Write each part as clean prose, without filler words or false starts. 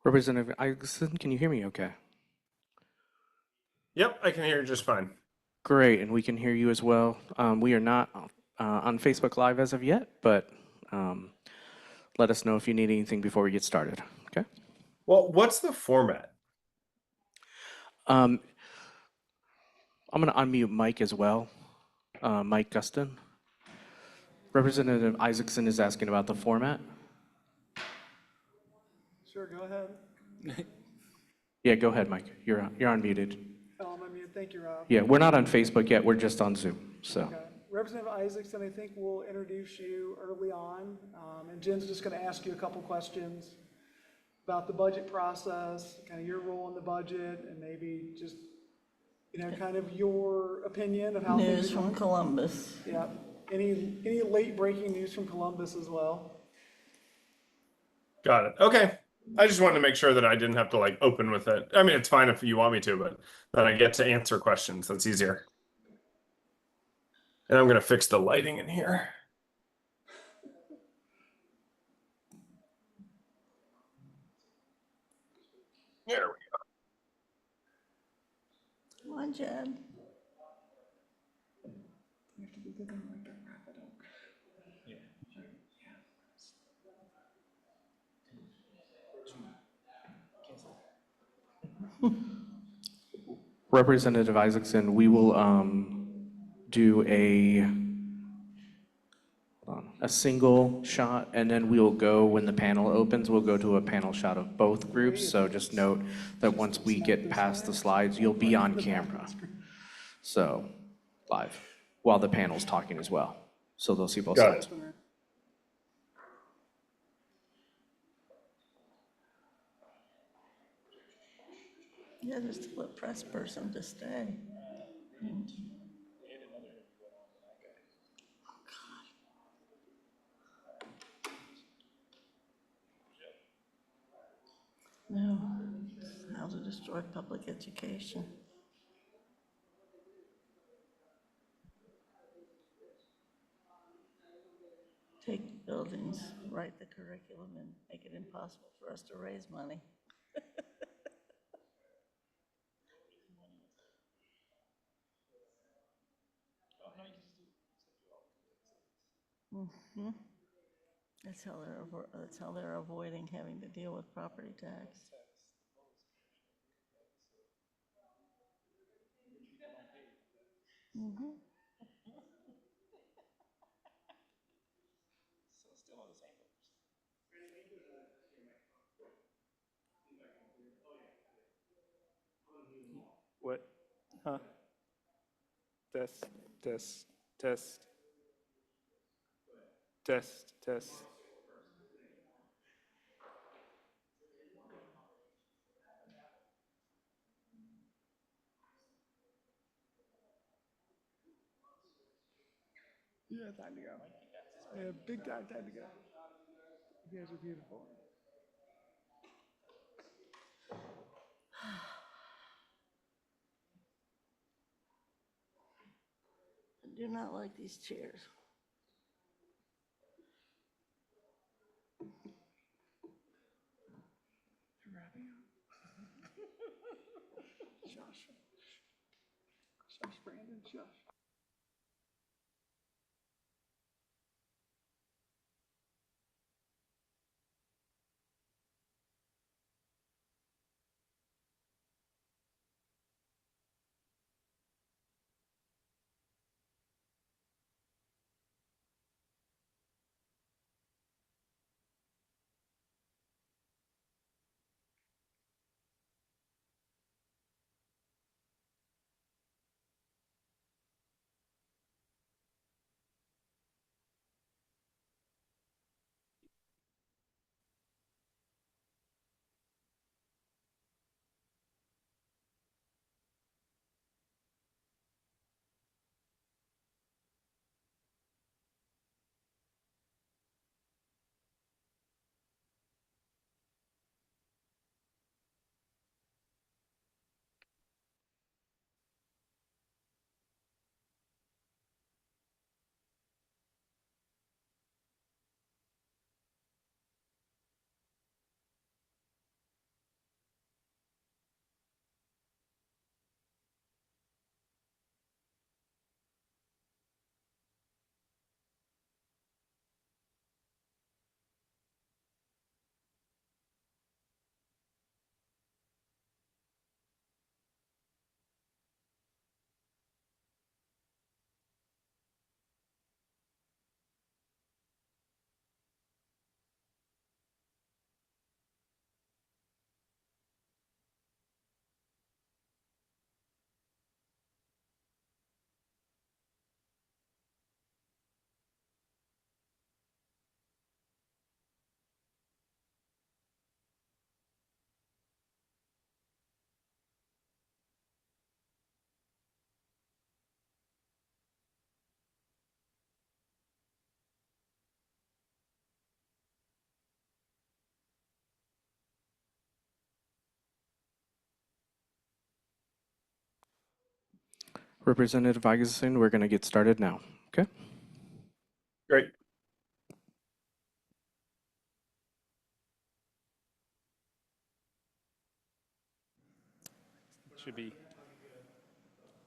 Representative Isaacson, can you hear me okay? Yep, I can hear you just fine. Great, and we can hear you as well. We are not on Facebook Live as of yet, but um, let us know if you need anything before we get started. Okay. Well, what's the format? Um, I'm going to unmute Mike as well. Mike Guston. Representative Isaacson is asking about the format. Sure, go ahead. Yeah, go ahead, Mike. You're unmuted. I mean, thank you, Rob. Yeah, we're not on Facebook yet. We're just on Zoom. So. Okay. Representative Isaacson, I think we'll introduce you early on, and Jen's just going to ask you a couple questions about the budget process, kind of your role in the budget, and maybe just, kind of your opinion of how things News are from going. Columbus. Yeah. Any late breaking news from Columbus as well? Got it. Okay. I just wanted to make sure that I didn't have to like open with it. I mean, it's fine if you want me to, but then I get to answer questions. That's easier. And I'm going to fix the lighting in here. There we Come on, Jen. You have to be good and like to wrap it up. Representative Isaacson, we will do a single shot, and then we will go, when the panel opens, we'll go to a panel shot of both groups. So just note that once we get past the slides, you'll be on camera. So live, while the panel's talking as well. So they'll see both Got it. sides. Yeah, just tell a press person to stay. No, how to destroy public education. Take buildings, write the curriculum, and make it impossible for us to raise money. Mhm. That's how they're avoiding having to deal with property tax. Mhm. What? Huh? Test, test, test, test, test. Yeah, time to go. Yeah, big time to go. You guys are beautiful. I do not like these chairs. You're wrapping up. Shush. Shush, Brandon, shush. Representative Isaacson, we're going to get started now. Okay. Great. Should be.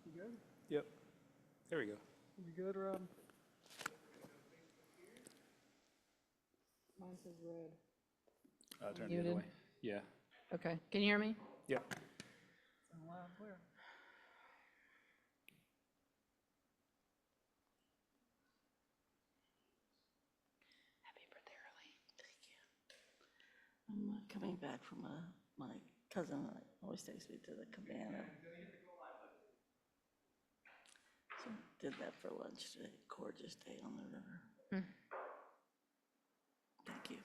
You good? Yep. There we go. You good, Rob? Mine says red. Turn the other Muted. way. Yeah. Okay, can you hear me? Yep. Loud and clear. Happy birthday early. Thank you. I'm coming back from my cousin always takes me to the cabana. So did that for lunch today. Gorgeous day on the river. Thank you.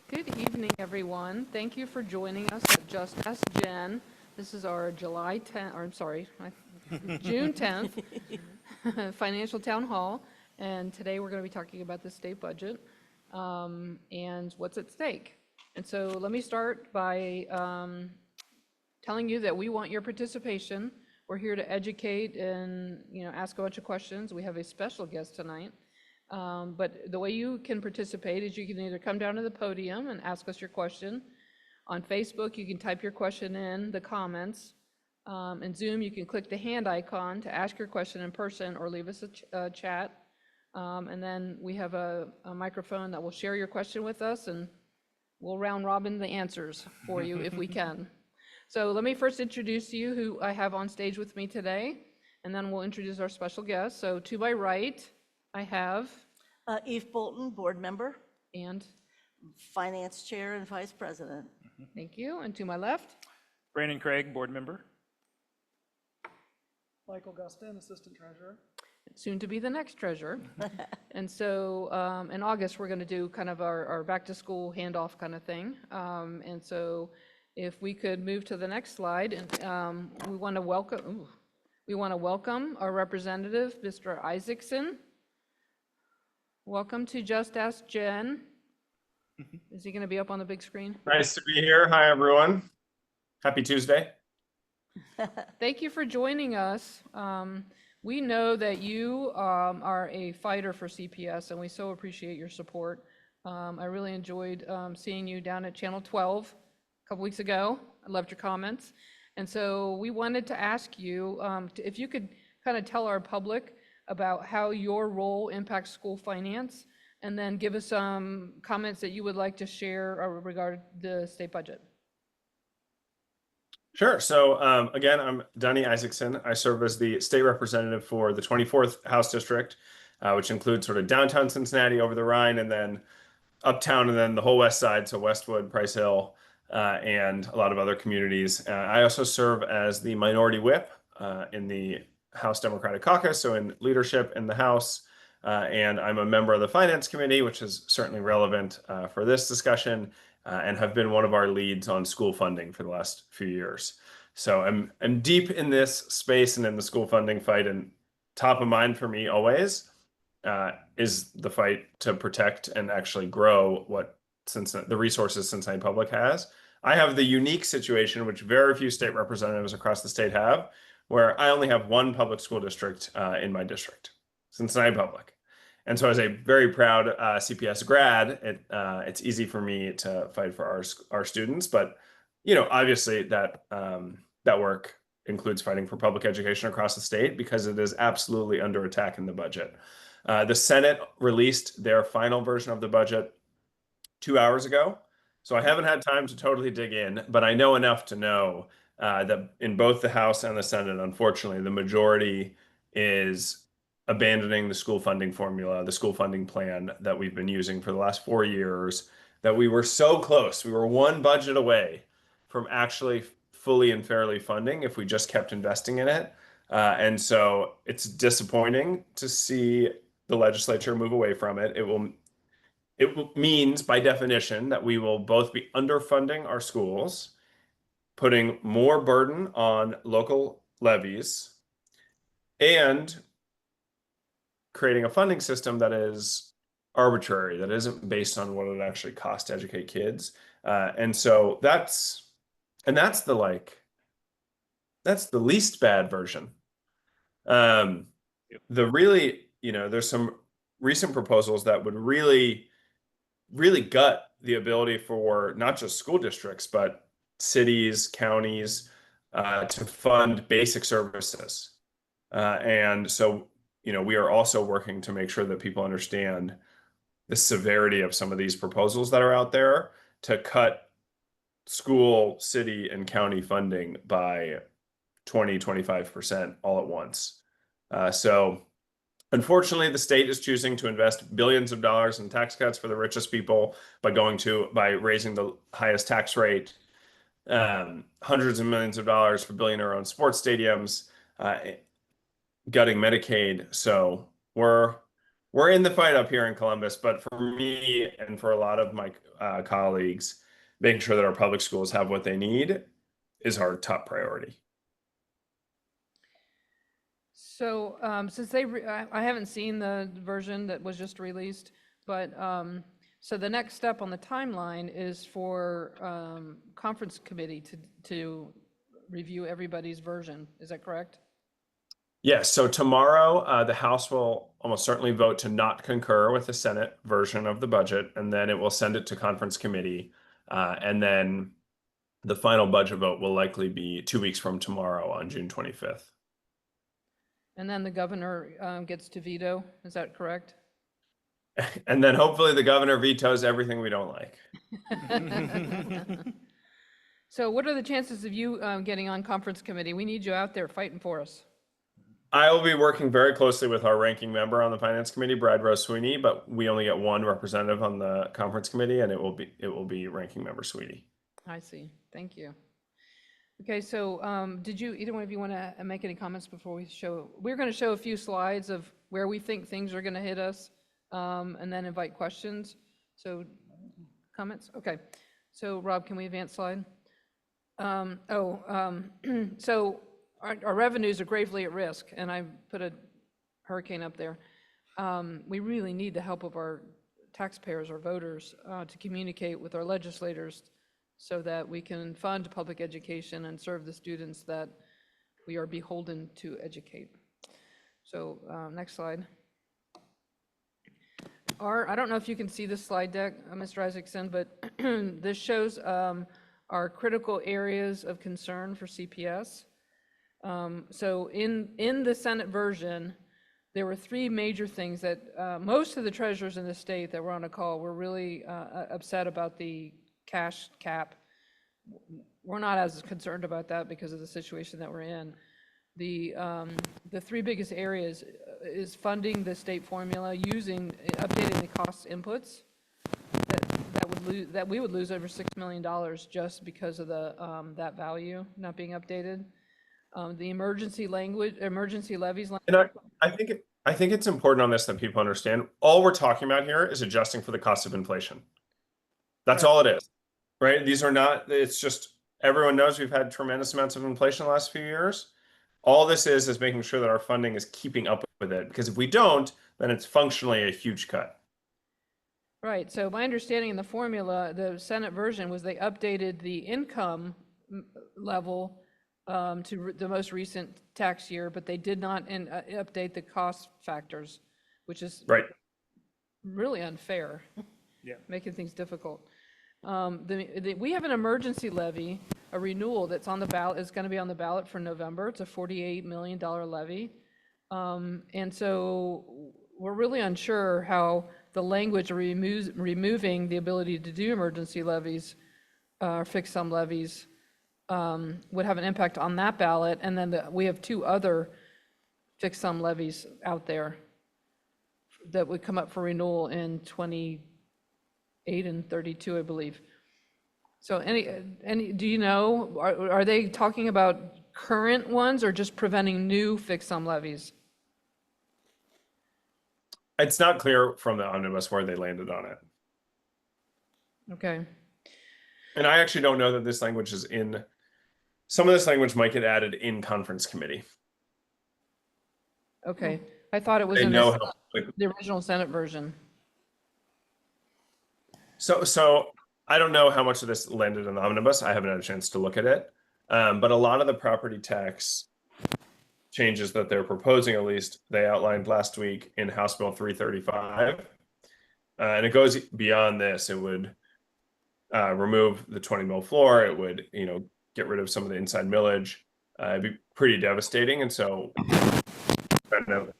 Good evening, everyone. Thank you for joining us at Just Ask Jen. This is our July 10th, or I'm sorry, June 10th Financial Town Hall. And today we're going to be talking about the state budget and what's at stake. And so let me start by telling you that we want your participation. We're here to educate and ask a bunch of questions. We have a special guest tonight. But the way you can participate is you can either come down to the podium and ask us your question. On Facebook, you can type your question in the comments. In Zoom, you can click the hand icon to ask your question in person or leave us a chat. And then we have a microphone that will share your question with us, and we'll round robin the answers for you if we can. So let me first introduce you who I have on stage with me today, and then we'll introduce our special guest. So to my right, I have, Eve Bolton, board member, and finance chair and vice president. thank you, and to my left, Brandon Craig, board member. Michael Gustin, assistant treasurer. soon to be the next treasurer. And so in August, we're going to do kind of our back to school handoff kind of thing. And so if we could move to the next slide, and we want to welcome our representative, Mr. Isaacson. Welcome to Just Ask Jen. Is he going to be up on the big screen? Nice to be here. Hi, everyone. Happy Tuesday. Thank you for joining us. We know that you are a fighter for CPS, and we so appreciate your support. I really enjoyed seeing you down at Channel 12 a couple weeks ago. I loved your comments. And so we wanted to ask you if you could kind of tell our public about how your role impacts school finance, and then give us some comments that you would like to share regarding the state budget. Sure. So again, I'm Donnie Isaacson. I serve as the state representative for the 24th House District, which includes sort of downtown Cincinnati over the Rhine, and then uptown, and then the whole west side, so Westwood, Price Hill, and a lot of other communities. I also serve as the minority whip in the House Democratic Caucus, so in leadership in the House. And I'm a member of the Finance Committee, which is certainly relevant for this discussion, and have been one of our leads on school funding for the last few years. So I'm deep in this space and in the school funding fight, and top of mind for me always is the fight to protect and actually grow what the resources Cincinnati Public has. I have the unique situation, which very few state representatives across the state have, where I only have one public school district in my district, Cincinnati Public. And so as a very proud CPS grad, it's easy for me to fight for our students. But, obviously that work includes fighting for public education across the state, because it is absolutely under attack in the budget. The Senate released their final version of the budget 2 hours ago. So I haven't had time to totally dig in, but I know enough to know that in both the House and the Senate, unfortunately, the majority is abandoning the school funding formula, the school funding plan that we've been using for the last 4 years, that we were so close. We were one budget away from actually fully and fairly funding if we just kept investing in it. And so it's disappointing to see the legislature move away from it. Means by definition that we will both be underfunding our schools, putting more burden on local levies, and creating a funding system that is arbitrary, that isn't based on what it actually costs to educate kids. And so that's the least bad version. The really, there's some recent proposals that would really gut the ability for not just school districts, but cities, counties, to fund basic services. And so, we are also working to make sure that people understand the severity of some of these proposals that are out there to cut school, city, and county funding by 20-25% all at once. So unfortunately, the state is choosing to invest billions of dollars in tax cuts for the richest people by raising the highest tax rate, hundreds of millions of dollars for billionaire-owned sports stadiums, gutting Medicaid. So we're in the fight up here in Columbus, but for me and for a lot of my colleagues, making sure that our public schools have what they need is our top priority. So since I haven't seen the version that was just released, but so the next step on the timeline is for conference committee to review everybody's version. Is that correct? Yes. So tomorrow, the House will almost certainly vote to not concur with the Senate version of the budget, and then it will send it to conference committee. And then the final budget vote will likely be 2 weeks from tomorrow on June 25th. And then the governor gets to veto. Is that correct? And then hopefully the governor vetoes everything we don't like. So what are the chances of you getting on conference committee? We need you out there fighting for us. I will be working very closely with our ranking member on the finance committee, Brad Rose Sweeney, but we only get one representative on the conference committee, and it will be ranking member Sweeney. I see. Thank you. Okay, so did either one of you want to make any comments before we show? We're going to show a few slides of where we think things are going to hit us, and then invite questions. So comments? Okay. So Rob, can we advance slide? So our revenues are gravely at risk, and I put a hurricane up there. We really need the help of our taxpayers, our voters, to communicate with our legislators so that we can fund public education and serve the students that we are beholden to educate. So next slide. I don't know if you can see this slide deck, Mr. Isaacson, but this shows our critical areas of concern for CPS. So in the Senate version, there were three major things that most of the treasurers in the state that were on a call were really upset about the cash cap. We're not as concerned about that because of the situation that we're in. The three biggest areas is funding the state formula, updating the cost inputs that we would lose over $6 million just because of that value not being updated. The emergency levies. And I think it's important on this that people understand. All we're talking about here is adjusting for the cost of inflation. That's all it is, right? These are not. It's just everyone knows we've had tremendous amounts of inflation the last few years. All this is making sure that our funding is keeping up with it. Because if we don't, then it's functionally a huge cut. Right. So my understanding in the formula, the Senate version, was they updated the income level to the most recent tax year, but they did not update the cost factors, which is really unfair. Yeah. Making things difficult. We have an emergency levy, a renewal that's on the ballot, is going to be on the ballot for November. It's a $48 million levy. And so we're really unsure how the language removing the ability to do emergency levies, or fixed sum levies, would have an impact on that ballot. And then we have two other fixed sum levies out there that would come up for renewal in 28 and 32, I believe. So do you know, are they talking about current ones or just preventing new fixed sum levies? It's not clear from the omnibus where they landed on it. Okay, And I actually don't know that this language is in, some of this language might get added in conference committee. okay. I thought it was They in know the how, like, the original Senate version. so I don't know how much of this landed in the omnibus. I haven't had a chance to look at it. But a lot of the property tax changes that they're proposing, at least they outlined last week in House Bill 335. And it goes beyond this. It would remove the 20 mil floor. It would, get rid of some of the inside millage. It'd be pretty devastating. And so kind of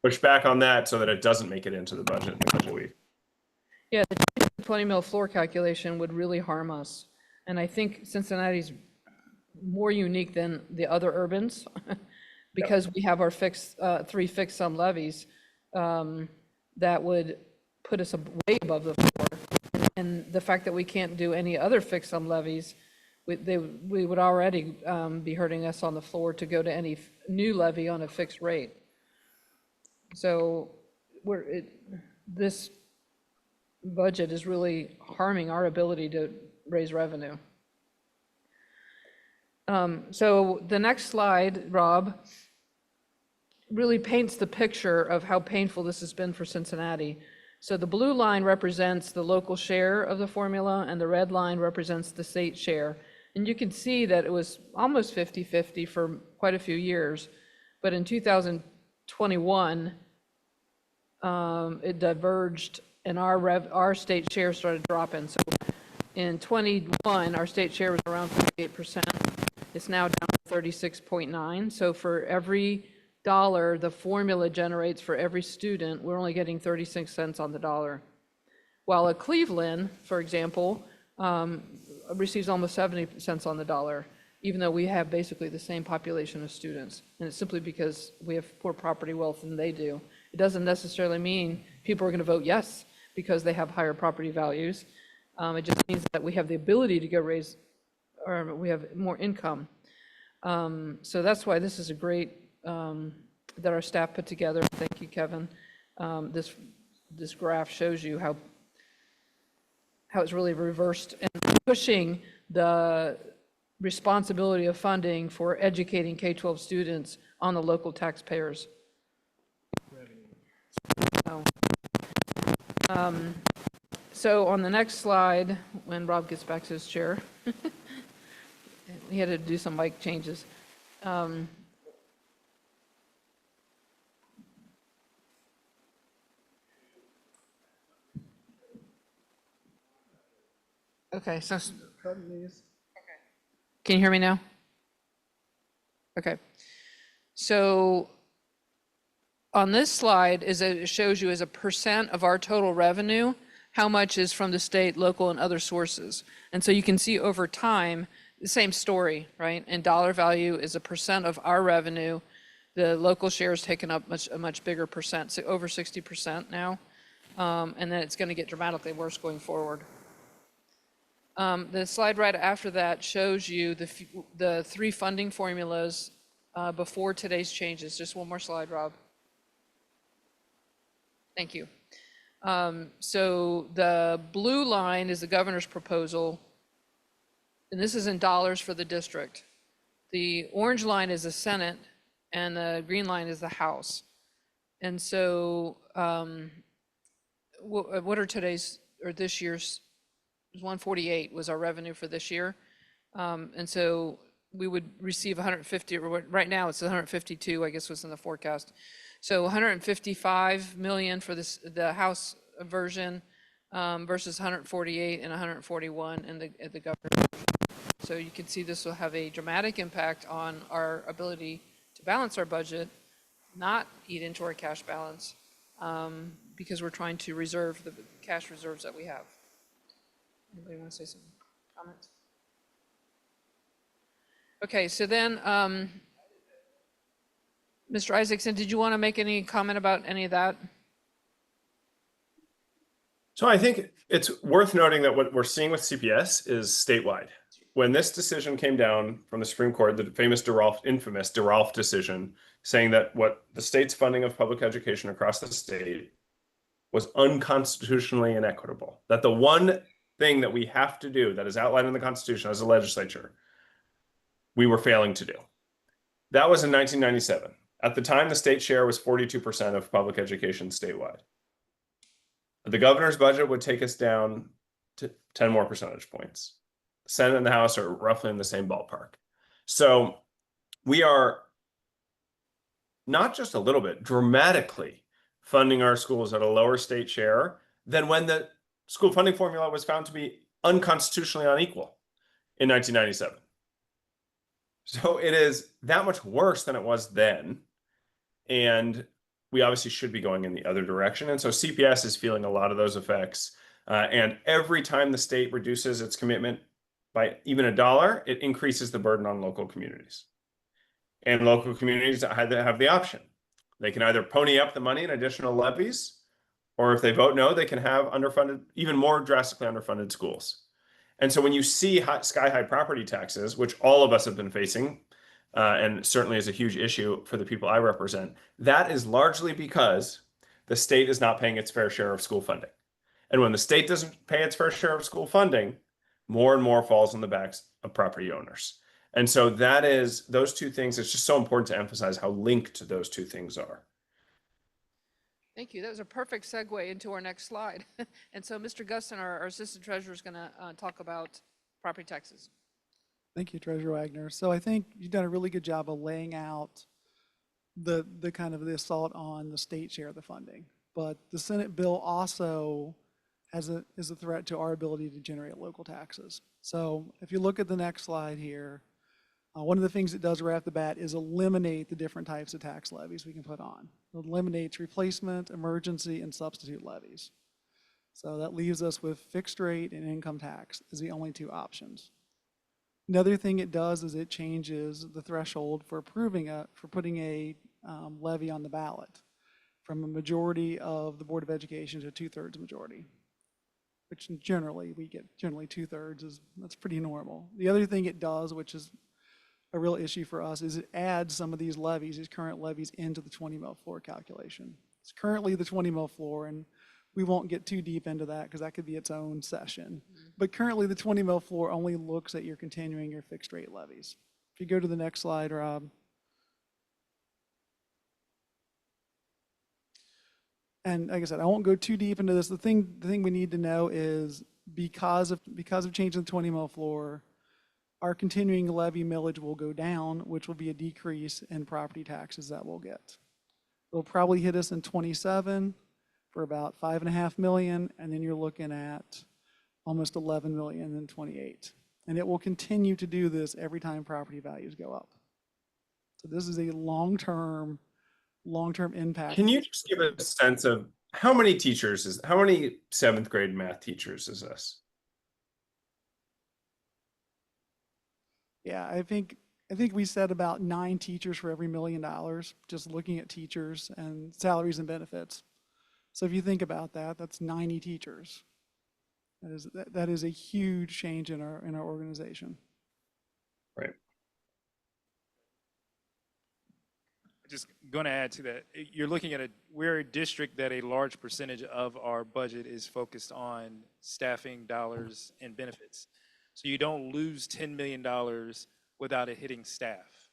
push back on that so that it doesn't make it into the budget in a couple weeks. Yeah, the 20 mil floor calculation would really harm us. And I think Cincinnati's more unique than the other urbans because we have our three fixed sum levies that would put us way above the floor. And the fact that we can't do any other fixed sum levies, we would already be hurting us on the floor to go to any new levy on a fixed rate. So this budget is really harming our ability to raise revenue. So the next slide, Rob, really paints the picture of how painful this has been for Cincinnati. So the blue line represents the local share of the formula, and the red line represents the state share. And you can see that it was almost 50-50 for quite a few years, but in 2021, it diverged, and our state share started dropping. So in 21, our state share was around 58%. It's now down to 36.9. So for every dollar the formula generates for every student, we're only getting 36 cents on the dollar. While at Cleveland, for example, receives almost 70 cents on the dollar, even though we have basically the same population of students. And it's simply because we have poor property wealth than they do. It doesn't necessarily mean people are going to vote yes because they have higher property values. It just means that we have the ability to go raise, or we have more income. So that's why this is a great, that our staff put together. Thank you, Kevin. This graph shows you how it's really reversed and pushing the responsibility of funding for educating K-12 students on the local taxpayers. So on the next slide, when Rob gets back to his chair, he had to do some mic changes. Okay, so can you hear me now? Okay. So on this slide it shows you as a percent of our total revenue, how much is from the state, local, and other sources. And so you can see over time, the same story, right? And dollar value is a percent of our revenue. The local share is taken up a much bigger percent, so over 60% now. And then it's going to get dramatically worse going forward. The slide right after that shows you the three funding formulas before today's changes. Just one more slide, Rob. Thank you. So the blue line is the governor's proposal, and this is in dollars for the district. The orange line is the Senate, and the green line is the House. And so what are today's, or this year's, 148 was our revenue for this year. And so we would receive 150, right now it's 152, I guess was in the forecast. So 155 million for the House version versus 148 and 141 in the government. So you can see this will have a dramatic impact on our ability to balance our budget, not eat into our cash balance, because we're trying to reserve the cash reserves that we have. Anybody want to say some comments? Okay, so then, Mr. Isaacson, did you want to make any comment about any of that? So I think it's worth noting that what we're seeing with CPS is statewide. When this decision came down from the Supreme Court, the famous infamous DeRolf decision, saying that what the state's funding of public education across the state was unconstitutionally inequitable, that the one thing that we have to do that is outlined in the Constitution as a legislature, we were failing to do. That was in 1997. At the time, the state share was 42% of public education statewide. The governor's budget would take us down to 10 more percentage points. The Senate and the House are roughly in the same ballpark. So we are not just a little bit, dramatically funding our schools at a lower state share than when the school funding formula was found to be unconstitutionally unequal in 1997. So it is that much worse than it was then. And we obviously should be going in the other direction. And so CPS is feeling a lot of those effects. And every time the state reduces its commitment by even $1, it increases the burden on local communities. And local communities have the option. They can either pony up the money in additional levies, or if they vote no, they can have underfunded, even more drastically underfunded schools. And so when you see sky-high property taxes, which all of us have been facing, and certainly is a huge issue for the people I represent, that is largely because the state is not paying its fair share of school funding. And when the state doesn't pay its fair share of school funding, more and more falls on the backs of property owners. And so that is those two things. It's just so important to emphasize how linked those two things are. Thank you. That was a perfect segue into our next slide. And so Mr. Guston, our assistant treasurer, is going to talk about property taxes. Thank you, Treasurer Wagner. So I think you've done a really good job of laying out the kind of the assault on the state share of the funding. But the Senate bill also is a threat to our ability to generate local taxes. So if you look at the next slide here, one of the things it does right off the bat is eliminate the different types of tax levies we can put on. It eliminates replacement, emergency, and substitute levies. So that leaves us with fixed rate and income tax as the only two options. Another thing it does is it changes the threshold for putting a levy on the ballot from a majority of the Board of Education to a 2/3 majority, which generally we get 2/3 that's pretty normal. The other thing it does, which is a real issue for us, is it adds some of these current levies into the 20 mil floor calculation. It's currently the 20 mil floor, and we won't get too deep into that because that could be its own session. But currently the 20 mil floor only looks at your continuing or fixed rate levies. If you go to the next slide, Rob. And like I said, I won't go too deep into this. The thing we need to know is because of changing the 20 mil floor, our continuing levy millage will go down, which will be a decrease in property taxes that we'll get. It'll probably hit us in 27 for about $5.5 million, and then you're looking at almost 11 million in 28. And it will continue to do this every time property values go up. So this is a long-term impact. Can you just give a sense of how many seventh grade math teachers is this? Yeah, I think we said about 9 teachers for every $1 million, just looking at teachers and salaries and benefits. So if you think about that, that's 90 teachers. That is a huge change in our organization. Right. Just going to add to that, you're looking at we're a district that a large percentage of our budget is focused on staffing dollars and benefits. So you don't lose $10 million without it hitting staff.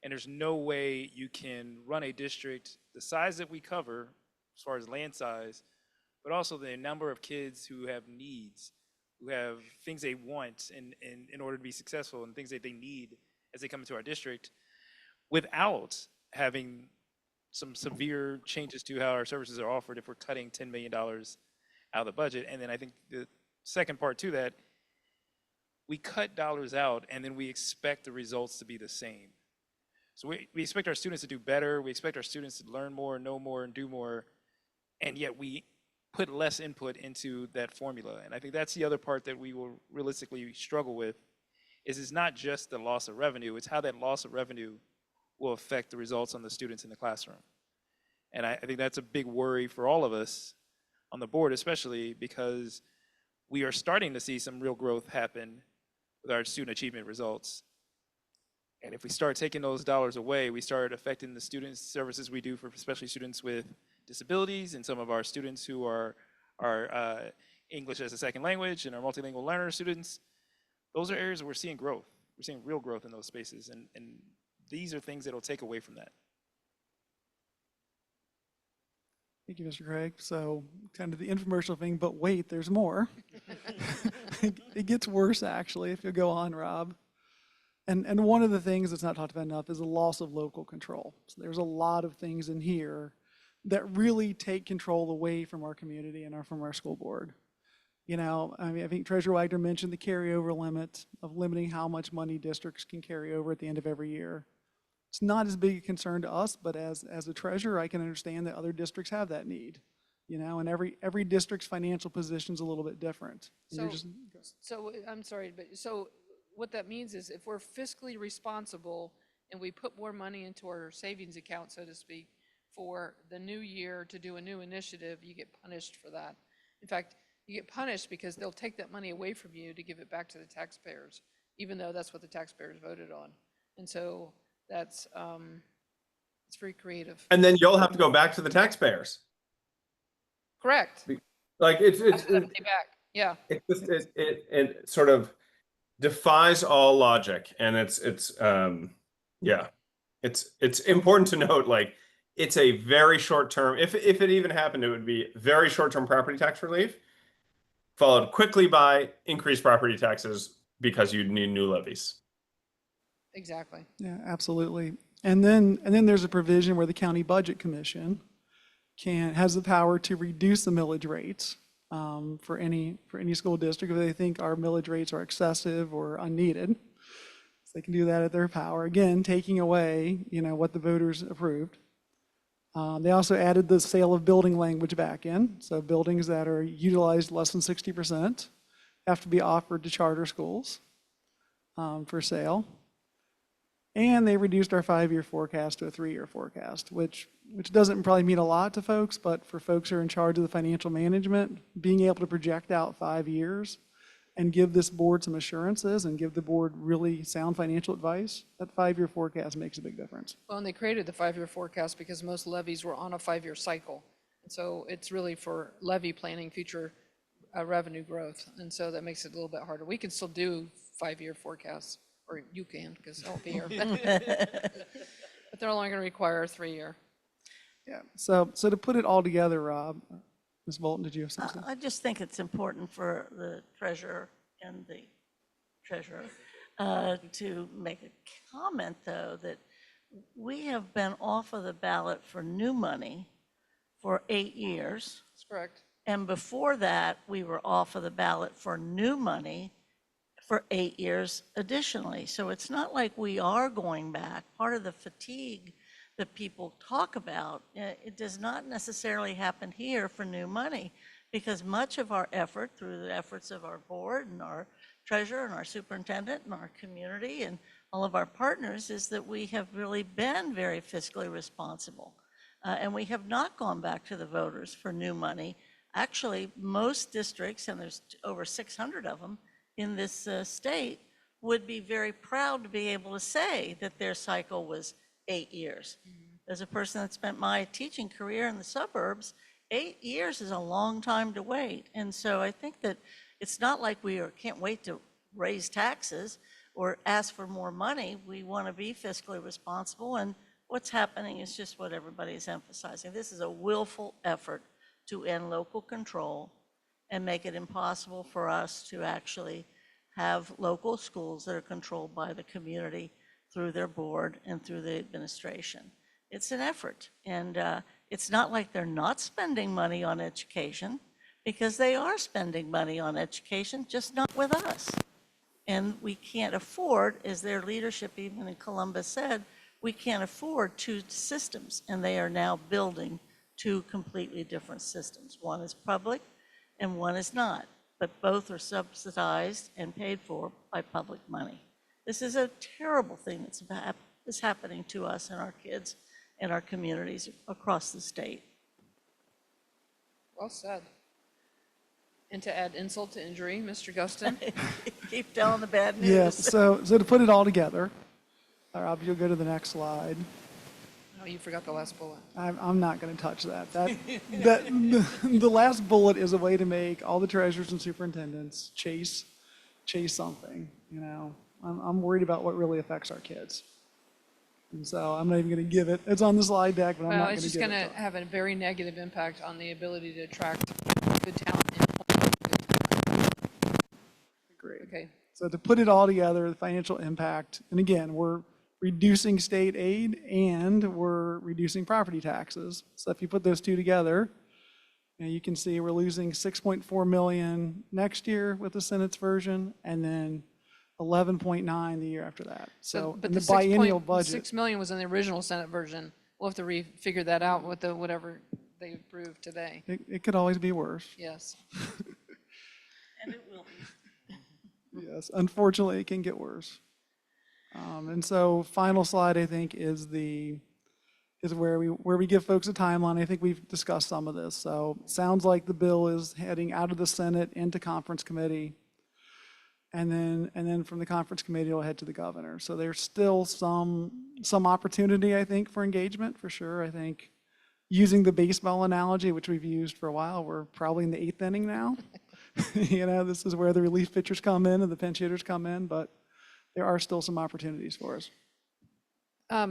And there's no way you can run a district the size that we cover, as far as land size, but also the number of kids who have needs, who have things they want in order to be successful and things that they need as they come into our district, without having some severe changes to how our services are offered if we're cutting $10 million out of the budget. And then I think the second part to that, we cut dollars out and then we expect the results to be the same. So we expect our students to do better. We expect our students to learn more, know more, and do more. and yet we put less input into that formula. And I think that's the other part that we will realistically struggle with, is it's not just the loss of revenue, it's how that loss of revenue will affect the results on the students in the classroom. And I think that's a big worry for all of us on the board, especially because we are starting to see some real growth happen with our student achievement results. And if we start taking those dollars away, we start affecting the student services we do for especially students with disabilities and some of our students who are English as a second language and our multilingual learner students. Those are areas where we're seeing growth. We're seeing real growth in those spaces. And these are things that will take away from that. Thank you, Mr. Craig. So kind of the infomercial thing, but wait, there's more. It gets worse, actually, if you go on, Rob. And one of the things that's not talked about enough is the loss of local control. So there's a lot of things in here that really take control away from our community and from our school board. You know, I mean, I think Treasurer Wagner mentioned the carryover limit of limiting how much money districts can carry over at the end of every year. It's not as big a concern to us, but as a treasurer, I can understand that other districts have that need. You know, and every district's financial position is a little bit different. And you're So, I'm sorry, but so what that means is if we're fiscally responsible and we put more money into our savings account, so to speak, for the new year to do a new initiative, you get punished for that. In fact, you get punished because they'll take that money away from you to give it back to the taxpayers, even though that's what the taxpayers voted on. And so that's, it's very creative. And then you'll have to go back to the taxpayers. Correct. Like Have them pay back. Yeah. it sort of defies all logic, and it's important to note, like, it's a very short term, if it even happened, it would be very short term property tax relief, followed quickly by increased property taxes because you need new levies. Exactly. Yeah, absolutely. And then there's a provision where the county budget commission has the power to reduce the millage rates for any school district if they think our millage rates are excessive or unneeded. So they can do that at their power. Again, taking away, you know, what the voters approved. They also added the sale of building language back in. So buildings that are utilized less than 60% have to be offered to charter schools for sale. And they reduced our 5-year forecast to a 3-year forecast, which doesn't probably mean a lot to folks, but for folks who are in charge of the financial management, being able to project out 5 years and give this board some assurances and give the board really sound financial advice, that 5-year forecast makes a big difference. Well, and they created the 5-year forecast because most levies were on a 5-year cycle. And so it's really for levy planning future revenue growth. And so that makes it a little bit harder. We can still do 5-year forecasts, or you can, because I won't be here. But they're only going to require a 3-year. Yeah. So to put it all together, Rob, Ms. Bolton, did you have something? I just think it's important for the treasurer and the treasurer to make a comment, though, that we have been off of the ballot for new money for 8 years. That's correct. And before that, we were off of the ballot for new money for 8 years additionally. So it's not like we are going back. Part of the fatigue that people talk about, it does not necessarily happen here for new money, because much of our effort, through the efforts of our board and our treasurer and our superintendent and our community and all of our partners, is that we have really been very fiscally responsible. And we have not gone back to the voters for new money. Actually, most districts, and there's over 600 of them in this state, would be very proud to be able to say that their cycle was 8 years. As a person that spent my teaching career in the suburbs, 8 years is a long time to wait. And so I think that it's not like we can't wait to raise taxes or ask for more money. We want to be fiscally responsible, and what's happening is just what everybody's emphasizing. This is a willful effort to end local control and make it impossible for us to actually have local schools that are controlled by the community through their board and through the administration. It's an effort, and it's not like they're not spending money on education, because they are spending money on education, just not with us. And we can't afford, as their leadership even in Columbus said, we can't afford 2 systems, and they are now building two completely different systems. One is public and one is not, but both are subsidized and paid for by public money. This is a terrible thing that's happening to us and our kids and our communities across the state. Well said. And to add insult to injury, Mr. Guston? Keep telling the bad news. Yeah, so to put it all together, Rob, you'll go to the next slide. Oh, you forgot the last bullet. I'm not going to touch that. The last bullet is a way to make all the treasurers and superintendents chase something, you know. I'm worried about what really affects our kids. And so I'm not even going to give it. It's on the slide deck, but I'm Well, not going it's to just give going it. to have a very negative impact on the ability to attract good talent. Great. Okay, So to put it all together, the financial impact, and again, we're reducing state aid and we're reducing property taxes. So if you put those two together, you can see we're losing 6.4 million next year with the Senate's version, and then 11.9 the year after that. So but in the the biennial 6 budget, million was in the original Senate version. We'll have to refigure that out with the, whatever they approved today. it could always be worse. Yes. And it will be. Yes, unfortunately, it can get worse. And so final slide, I think, is where we give folks a timeline. I think we've discussed some of this. So it sounds like the bill is heading out of the Senate into conference committee. And then from the conference committee, it'll head to the governor. So there's still some opportunity, I think, for engagement, for sure. I think using the baseball analogy, which we've used for a while, we're probably in the 8th inning now. You know, this is where the relief pitchers come in and the pinch hitters come in, but there are still some opportunities for us.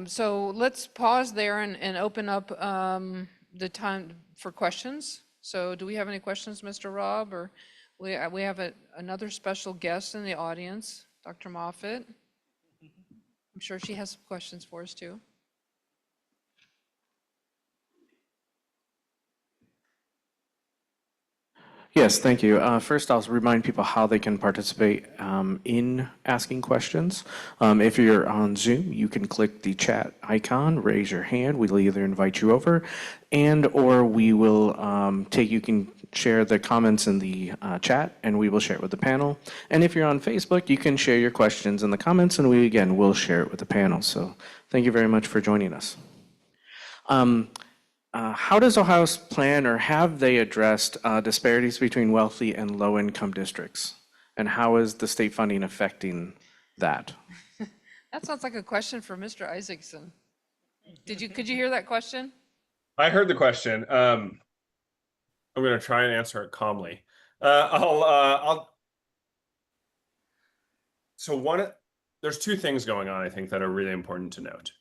So let's pause there and open up the time for questions. So do we have any questions, Mr. Rob? Or we have another special guest in the audience, Dr. Moffitt. I'm sure she has some questions for us too. Yes, thank you. First, I'll remind people how they can participate in asking questions. If you're on Zoom, you can click the chat icon, raise your hand. We'll either invite you over or we will you can share the comments in the chat and we will share it with the panel. And if you're on Facebook, you can share your questions in the comments and we, again, will share it with the panel. So thank you very much for joining us. How does Ohio plan, or have they addressed disparities between wealthy and low-income districts? And how is the state funding affecting that? That sounds like a question for Mr. Isaacson. Could you hear that question? I heard the question. I'm going to try and answer it calmly. There's two things going on, I think, that are really important to note.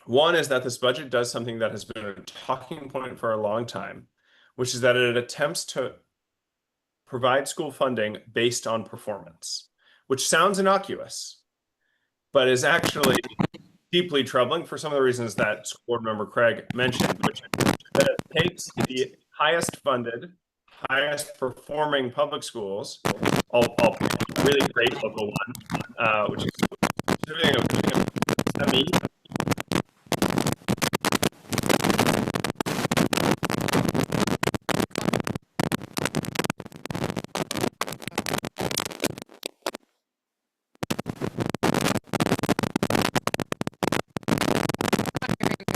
One is that this budget does something that has been a talking point for a long time, which is that it attempts to provide school funding based on performance, which sounds innocuous, but is actually deeply troubling for some of the reasons that School Board Member Craig mentioned, which is that it takes the highest funded, highest performing public schools, all really great local one, which is everything of SEMI.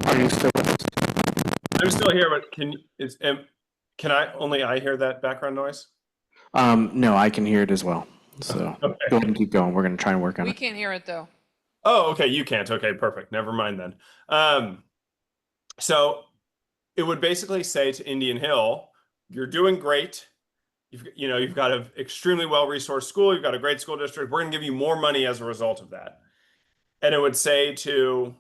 Are you still with us? I'm still here, but can I hear that background noise? No, I can hear it as well. So Okay. go ahead and keep going. We're going to try and work on We it. can't hear it though. Oh, okay, you can't. Okay, perfect. Never mind then. So it would basically say to Indian Hill, you're doing great. You've got an extremely well-resourced school. You've got a great school district. We're going to give you more money as a result of that. And it would say to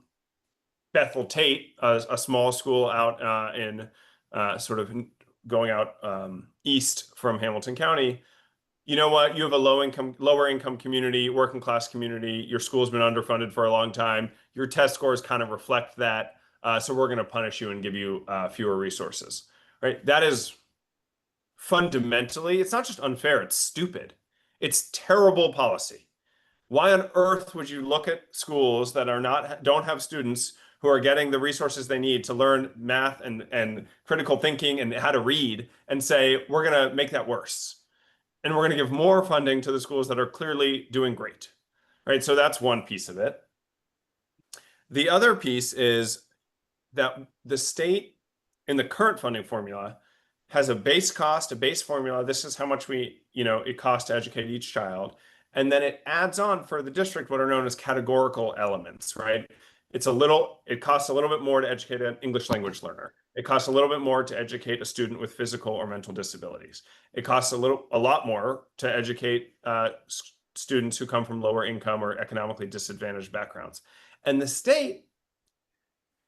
Bethel Tate, a small school out in sort of going out east from Hamilton County, you know what? You have a lower income community, working class community. Your school's been underfunded for a long time. Your test scores kind of reflect that. So we're going to punish you and give you fewer resources, right? That is fundamentally, it's not just unfair, it's stupid. It's terrible policy. Why on earth would you look at schools that don't have students who are getting the resources they need to learn math and critical thinking and how to read, and say, we're going to make that worse. And we're going to give more funding to the schools that are clearly doing great. Right? So that's one piece of it. The other piece is that the state in the current funding formula has a base cost, a base formula. This is how much it costs to educate each child. And then it adds on for the district what are known as categorical elements, right? It costs a little bit more to educate an English language learner. It costs a little bit more to educate a student with physical or mental disabilities. It costs a lot more to educate students who come from lower income or economically disadvantaged backgrounds. And the state,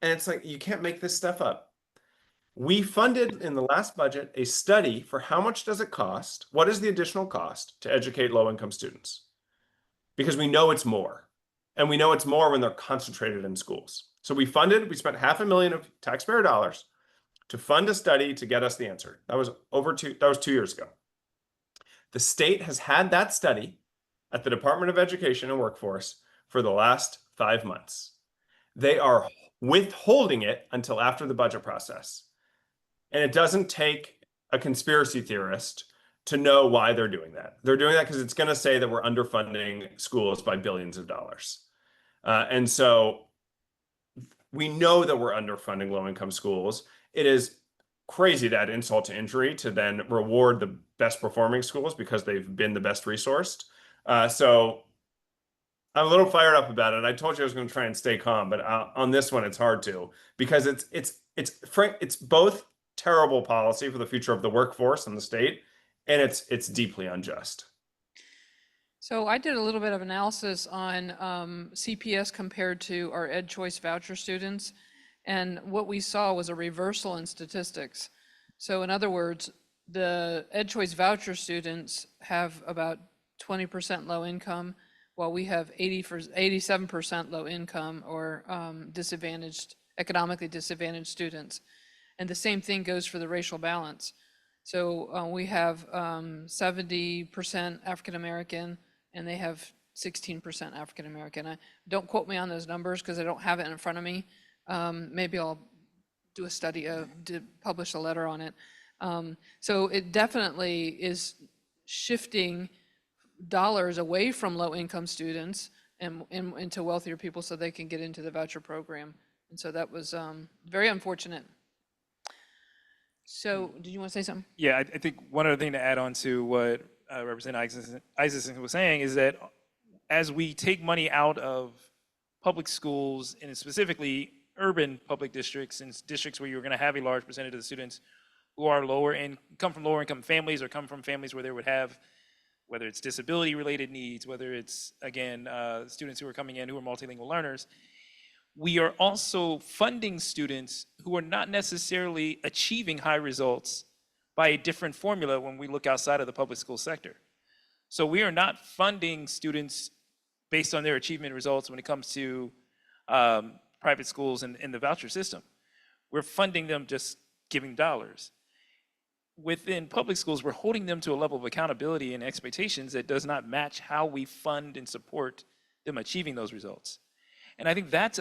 and it's like, you can't make this stuff up. We funded in the last budget a study for how much does it cost, what is the additional cost to educate low-income students? Because we know it's more. And we know it's more when they're concentrated in schools. So we spent $500,000 of taxpayer dollars to fund a study to get us the answer. That was 2 years ago. The state has had that study at the Department of Education and Workforce for the last 5 months. They are withholding it until after the budget process. And it doesn't take a conspiracy theorist to know why they're doing that. They're doing that because it's going to say that we're underfunding schools by billions of dollars. And so we know that we're underfunding low-income schools. It is crazy to add insult to injury to then reward the best performing schools because they've been the best resourced. So I'm a little fired up about it. I told you I was going to try and stay calm, but on this one, it's hard to, because it's both terrible policy for the future of the workforce and the state, and it's deeply unjust. So I did a little bit of analysis on CPS compared to our Ed Choice voucher students, and what we saw was a reversal in statistics. So in other words, the Ed Choice voucher students have about 20% low income, while we have 87% low income or economically disadvantaged students. And the same thing goes for the racial balance. So we have 70% African American, and they have 16% African American. Don't quote me on those numbers because I don't have it in front of me. Maybe I'll do a study, publish a letter on it. So it definitely is shifting dollars away from low-income students and into wealthier people so they can get into the voucher program. And so that was very unfortunate. So did you want to say something? Yeah, I think one other thing to add on to what Representative Isaacson was saying is that as we take money out of public schools, and specifically urban public districts and districts where you're going to have a large percentage of the students who are lower and come from lower income families or come from families where they would have, whether it's disability related needs, whether it's, again, students who are coming in who are multilingual learners, we are also funding students who are not necessarily achieving high results by a different formula when we look outside of the public school sector. So we are not funding students based on their achievement results when it comes to private schools and the voucher system. We're funding them just giving dollars. Within public schools, we're holding them to a level of accountability and expectations that does not match how we fund and support them achieving those results. And I think that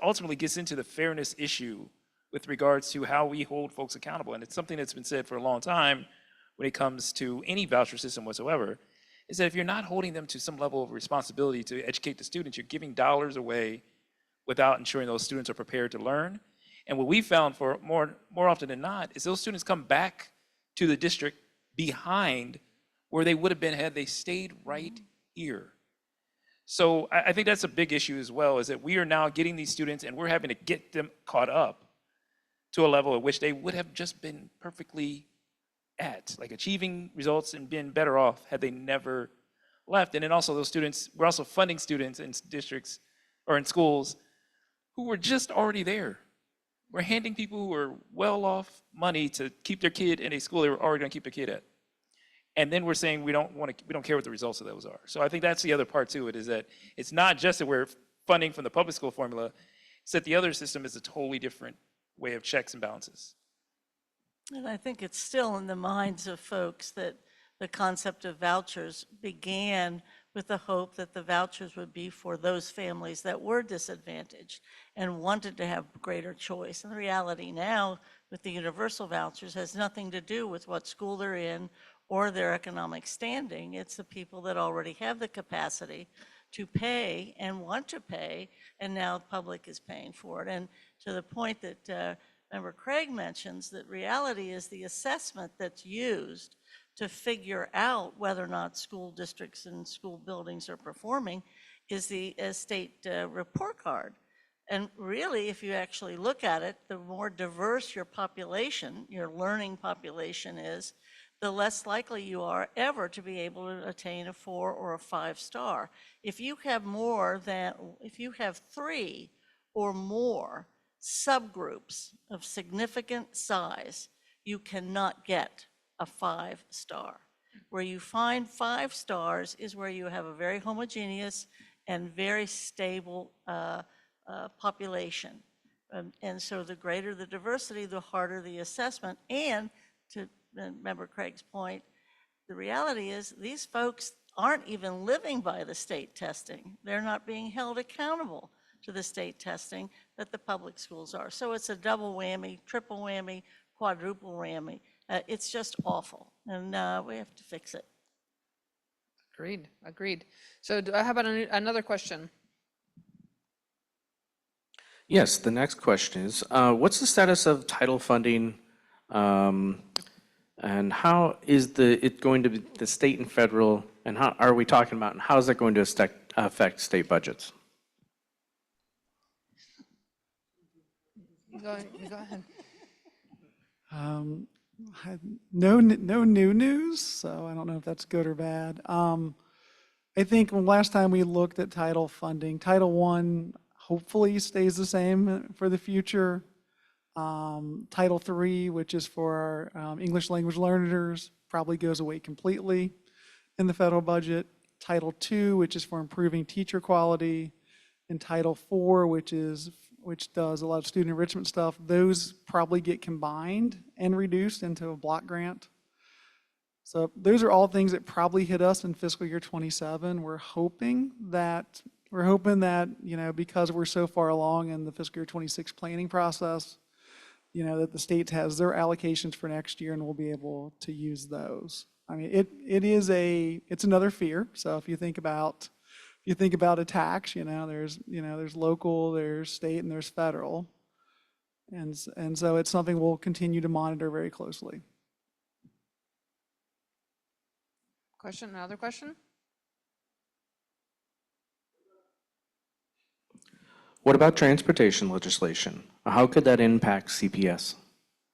ultimately gets into the fairness issue with regards to how we hold folks accountable. And it's something that's been said for a long time when it comes to any voucher system whatsoever, is that if you're not holding them to some level of responsibility to educate the students, you're giving dollars away without ensuring those students are prepared to learn. And what we found for more often than not is those students come back to the district behind where they would have been had they stayed right here. So I think that's a big issue as well, is that we are now getting these students and we're having to get them caught up to a level at which they would have just been perfectly at, like achieving results and been better off had they never left. And then also those students, we're also funding students in districts or in schools who were just already there. We're handing people who are well off money to keep their kid in a school they were already going to keep their kid at. And then we're saying we don't care what the results of those are. So I think that's the other part to it, is that it's not just that we're funding from the public school formula, it's that the other system is a totally different way of checks and balances. And I think it's still in the minds of folks that the concept of vouchers began with the hope that the vouchers would be for those families that were disadvantaged and wanted to have greater choice. And the reality now with the universal vouchers has nothing to do with what school they're in or their economic standing. It's the people that already have the capacity to pay and want to pay, and now the public is paying for it. And to the point that Member Craig mentions, that reality is the assessment that's used to figure out whether or not school districts and school buildings are performing is the state report card. And really, if you actually look at it, the more diverse your population, your learning population is, the less likely you are ever to be able to attain a 4 or a 5 star. If you have three or more subgroups of significant size, you cannot get a 5 star. Where you find 5 stars is where you have a very homogeneous and very stable population. And so the greater the diversity, the harder the assessment. And to Member Craig's point, the reality is these folks aren't even living by the state testing. They're not being held accountable to the state testing that the public schools are. So it's a double whammy, triple whammy, quadruple whammy. It's just awful, and we have to fix it. Agreed, agreed. So how about another question? Yes, the next question is, what's the status of title funding? And how is it going to be the state and federal, and how are we talking about, and how is that going to affect state budgets? You go ahead. No new news, so I don't know if that's good or bad. I think when last time we looked at title funding, Title I hopefully stays the same for the future. Title III, which is for our English language learners, probably goes away completely in the federal budget. Title II, which is for improving teacher quality, and Title IV, which does a lot of student enrichment stuff, those probably get combined and reduced into a block grant. So those are all things that probably hit us in fiscal year 27. We're hoping that, because we're so far along in the fiscal year 26 planning process, that the state has their allocations for next year and we'll be able to use those. I mean, it's another fear. So if you think about a tax, there's local, there's state, and there's federal. And so it's something we'll continue to monitor very closely. Question, another question? What about transportation legislation? How could that impact CPS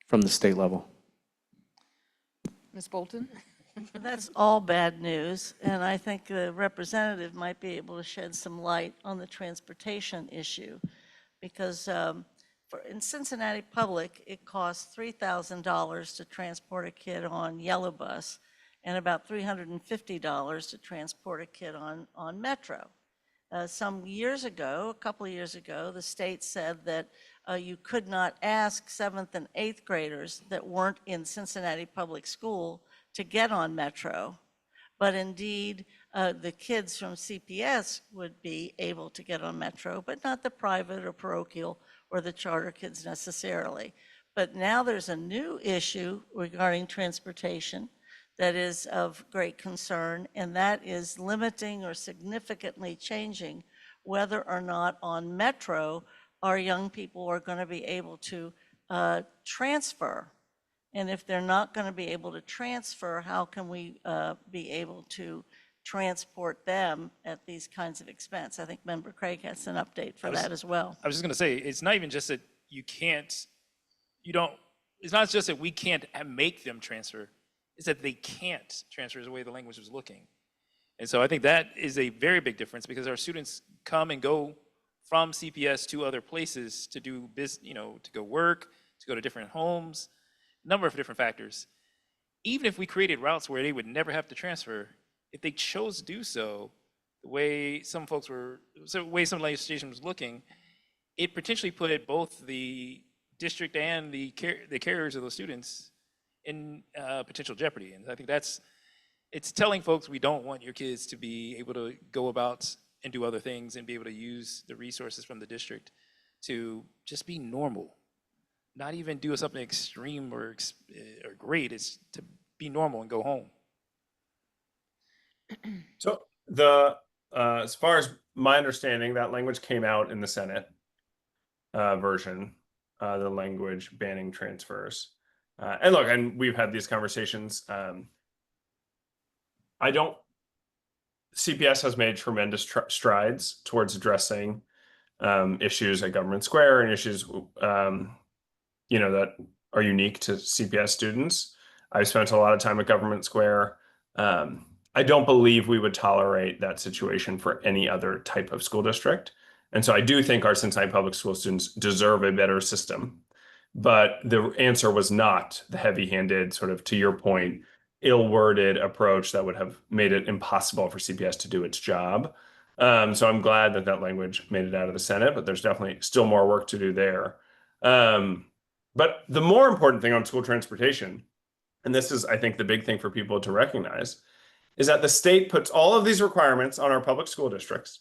from the state level? Ms. Bolton? That's all bad news, and I think the representative might be able to shed some light on the transportation issue, because in Cincinnati Public, it costs $3,000 to transport a kid on Yellow Bus, and about $350 to transport a kid on Metro. Some years ago, a couple of years ago, the state said that you could not ask 7th and 8th graders that weren't in Cincinnati Public School to get on Metro, but indeed the kids from CPS would be able to get on Metro, but not the private or parochial or the charter kids necessarily. But now there's a new issue regarding transportation that is of great concern, and that is limiting or significantly changing whether or not on Metro our young people are going to be able to transfer. And if they're not going to be able to transfer, how can we be able to transport them at these kinds of expense? I think Member Craig has an update for that as well. I was just going to say, it's not even just that it's not just that we can't make them transfer, it's that they can't transfer is the way the language was looking. And so I think that is a very big difference, because our students come and go from CPS to other places to do business, to go work, to go to different homes, number of different factors. Even if we created routes where they would never have to transfer, if they chose to do so, the way some legislation was looking, it potentially put both the district and the carriers of those students in potential jeopardy. And I think that's it's telling folks we don't want your kids to be able to go about and do other things and be able to use the resources from the district to just be normal. Not even do something extreme or great. It's to be normal and go home. So as far as my understanding, that language came out in the Senate version, the language banning transfers. And look, and we've had these conversations. CPS has made tremendous strides towards addressing issues at Government Square and issues, that are unique to CPS students. I've spent a lot of time at Government Square. I don't believe we would tolerate that situation for any other type of school district. And so I do think our Cincinnati public school students deserve a better system. But the answer was not the heavy-handed, sort of, to your point, ill-worded approach that would have made it impossible for CPS to do its job. So I'm glad that language made it out of the Senate, but there's definitely still more work to do there. But the more important thing on school transportation, and this is, I think, the big thing for people to recognize, is that the state puts all of these requirements on our public school districts.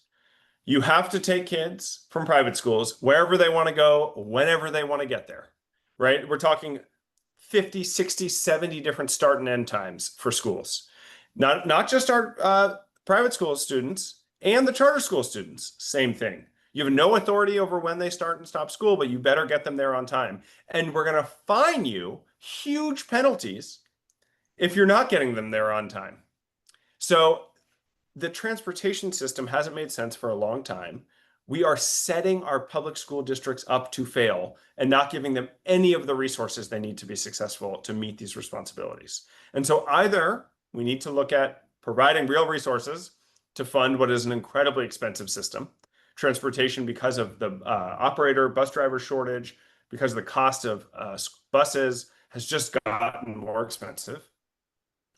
You have to take kids from private schools wherever they want to go, whenever they want to get there, right? We're talking 50, 60, 70 different start and end times for schools. Not just our private school students and the charter school students, same thing. You have no authority over when they start and stop school, but you better get them there on time. And we're going to fine you huge penalties if you're not getting them there on time. So the transportation system hasn't made sense for a long time. We are setting our public school districts up to fail and not giving them any of the resources they need to be successful to meet these responsibilities. And so either we need to look at providing real resources to fund what is an incredibly expensive system, transportation, because of the bus driver shortage, because the cost of buses has just gotten more expensive.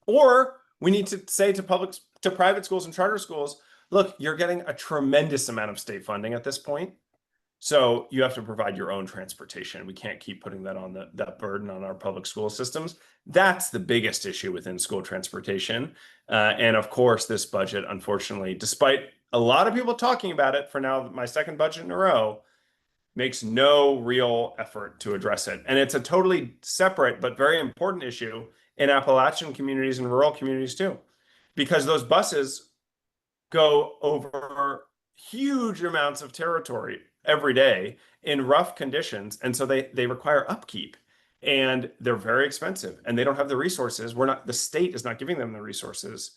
Or we need to say to private schools and charter schools, look, you're getting a tremendous amount of state funding at this point, so you have to provide your own transportation. We can't keep putting that on that burden on our public school systems. That's the biggest issue within school transportation. And of course, this budget, unfortunately, despite a lot of people talking about it for now, my second budget in a row, makes no real effort to address it. And it's a totally separate but very important issue in Appalachian communities and rural communities too, because those buses go over huge amounts of territory every day in rough conditions. And so they require upkeep, and they're very expensive, and they don't have the resources. The state is not giving them the resources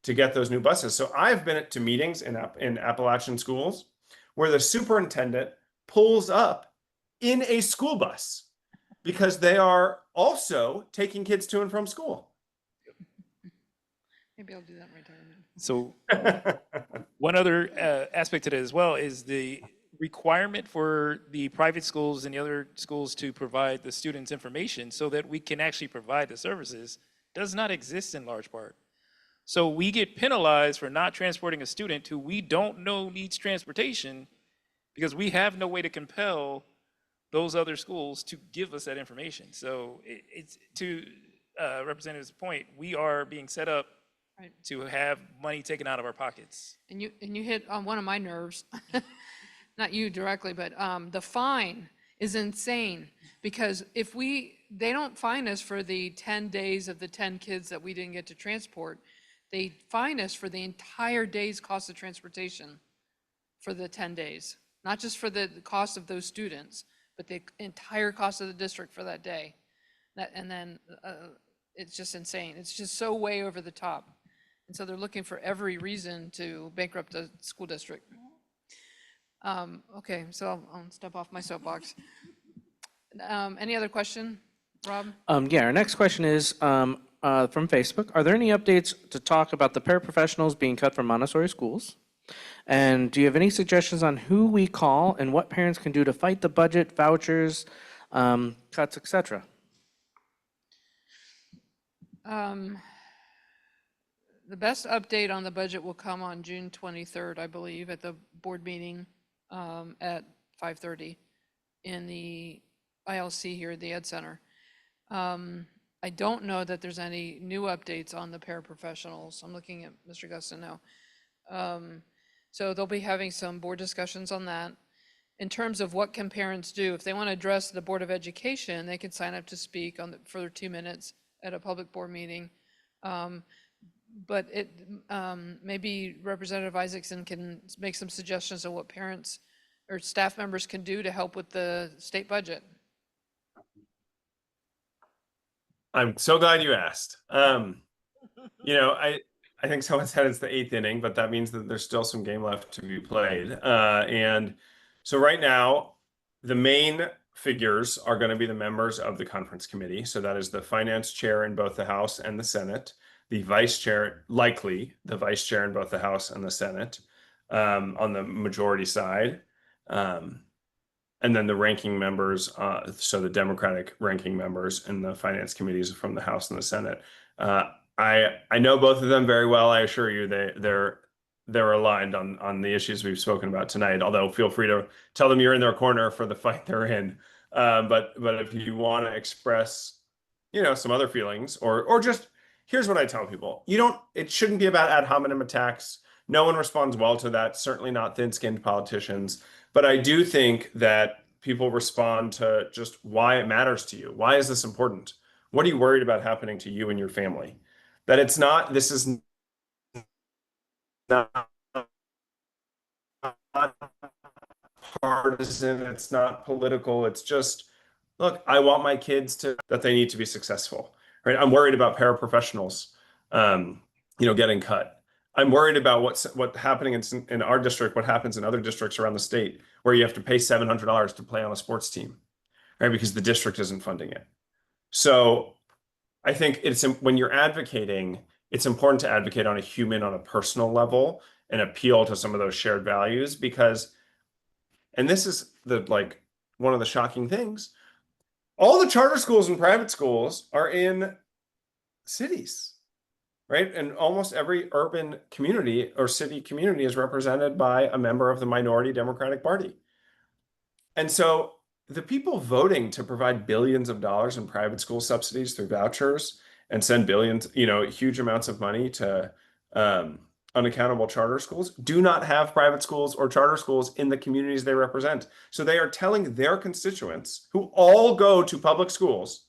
to get those new buses. So I've been to meetings in Appalachian schools where the superintendent pulls up in a school bus because they are also taking kids to and from school. Maybe I'll do that in retirement. So one other aspect to that as well is the requirement for the private schools and the other schools to provide the students information so that we can actually provide the services does not exist in large part. So we get penalized for not transporting a student who we don't know needs transportation because we have no way to compel those other schools to give us that information. So it's to Representative's point, we are being set up Right. to have money taken out of our pockets. And you hit on one of my nerves, not you directly, but the fine is insane, because they don't fine us for the 10 days of the 10 kids that we didn't get to transport. They fine us for the entire day's cost of transportation for the 10 days, not just for the cost of those students, but the entire cost of the district for that day. And then it's just insane. It's just so way over the top. And so they're looking for every reason to bankrupt the school district. Okay, so I'll step off my soapbox. Any other question, Rob? Yeah, our next question is from Facebook. Are there any updates to talk about the paraprofessionals being cut from Montessori schools? And do you have any suggestions on who we call and what parents can do to fight the budget, vouchers, cuts, etc.? The best update on the budget will come on June 23rd, I believe, at the board meeting at 5:30 in the ILC here at the Ed Center. I don't know that there's any new updates on the paraprofessionals. I'm looking at Mr. Guston now. So they'll be having some board discussions on that. In terms of what can parents do, if they want to address the Board of Education, they can sign up to speak for their 2 minutes at a public board meeting. But maybe Representative Isaacson can make some suggestions on what parents or staff members can do to help with the state budget. I'm so glad you asked. I think someone said it's the 8th inning, but that means that there's still some game left to be played. And so right now, the main figures are going to be the members of the conference committee. So that is the finance chair in both the House and the Senate, the vice chair, likely the vice chair in both the House and the Senate, on the majority side. And then the ranking members, so the Democratic ranking members in the finance committees from the House and the Senate. I know both of them very well. I assure you, they're aligned on the issues we've spoken about tonight. Although feel free to tell them you're in their corner for the fight they're in. But if you want to express, some other feelings, or just here's what I tell people: it shouldn't be about ad hominem attacks. No one responds well to that. Certainly not thin-skinned politicians. But I do think that people respond to just why it matters to you. Why is this important? What are you worried about happening to you and your family? That this is not partisan, it's not political, it's just, look, I want my kids that they need to be successful, right? I'm worried about paraprofessionals, getting cut. I'm worried about what's happening in our district, what happens in other districts around the state, where you have to pay $700 to play on a sports team, right? Because the district isn't funding it. So I think when you're advocating, it's important to advocate on a personal level and appeal to some of those shared values, because, and this is one of the shocking things, all the charter schools and private schools are in cities. Right? And almost every urban community or city community is represented by a member of the minority Democratic Party. And so the people voting to provide billions of dollars in private school subsidies through vouchers and send billions, huge amounts of money to unaccountable charter schools do not have private schools or charter schools in the communities they represent. So they are telling their constituents, who all go to public schools,